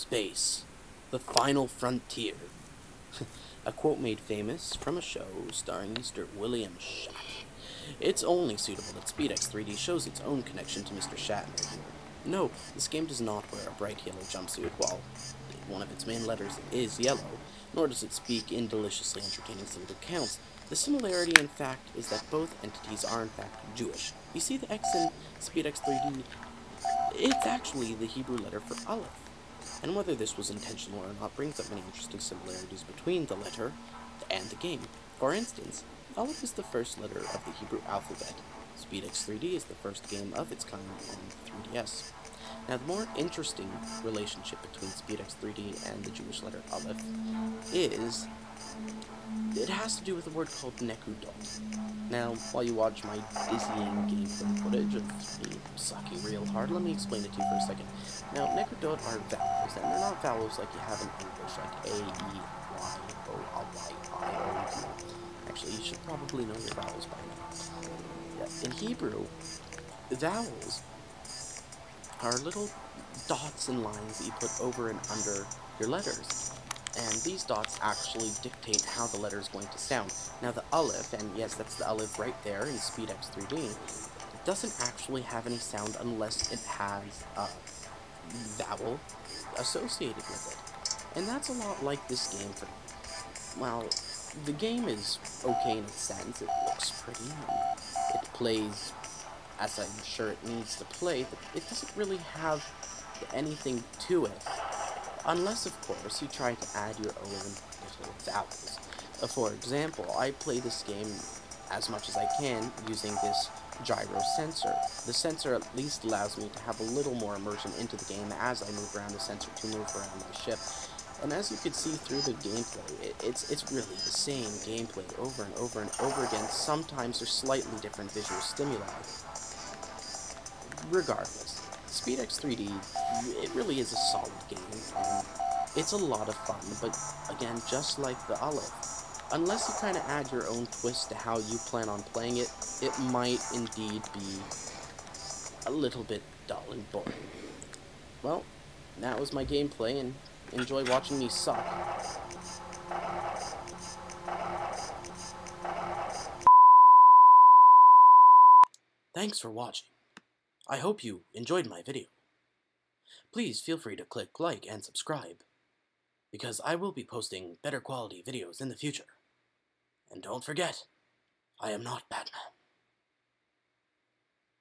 Space, the final frontier. A quote made famous from a show starring Mr. William Shatner. It's only suitable that SpeedX 3D shows its own connection to Mr. Shatner here. No, this game does not wear a bright yellow jumpsuit, while one of its main letters is yellow, nor does it speak in deliciously entertaining syllable counts. The similarity, in fact, is that both entities are, in fact, Jewish. You see the X in SpeedX 3D? It's actually the Hebrew letter for Aleph. And whether this was intentional or not brings up many interesting similarities between the letter and the game. For instance, Aleph is the first letter of the Hebrew alphabet. SpeedX 3D is the first game of its kind on 3DS. Now, the more interesting relationship between SpeedX 3D and the Jewish letter Aleph is it has to do with a word called nekudot. Now, while you watch my dizzying gameplay footage of me sucking real hard, let me explain it to you for a second. Now, nekudot are vowels, and they're not vowels like you have in English, like A, E, Y, O, L, Y, I, O, U. Actually, you should probably know your vowels by now. Yeah, in Hebrew, vowels are little dots and lines that you put over and under your letters. And these dots actually dictate how the letter is going to sound. Now the Aleph, and yes, that's the Aleph right there in SpeedX 3D, it doesn't actually have any sound unless it has a vowel associated with it. And that's a lot like this game for me. Well, the game is okay in its sense, it looks pretty, and it plays as I'm sure it needs to play, but it doesn't really have anything to it. Unless, of course, you try to add your own little vowels. For example, I play this game as much as I can using this gyro sensor. The sensor at least allows me to have a little more immersion into the game as I move around the sensor to move around my ship. And as you can see through the gameplay, it's really the same gameplay over and over and over again. Sometimes there's slightly different visual stimuli. Regardless, SpeedX 3D, it really is a solid game, and it's a lot of fun, but again, just like the Aleph, unless you kind of add your own twist to how you plan on playing it, it might indeed be a little bit dull and boring. Well, that was my gameplay, and enjoy watching me suck. Thanks for watching. I hope you enjoyed my video. Please feel free to click like and subscribe, because I will be posting better quality videos in the future. And don't forget, I am not Batman.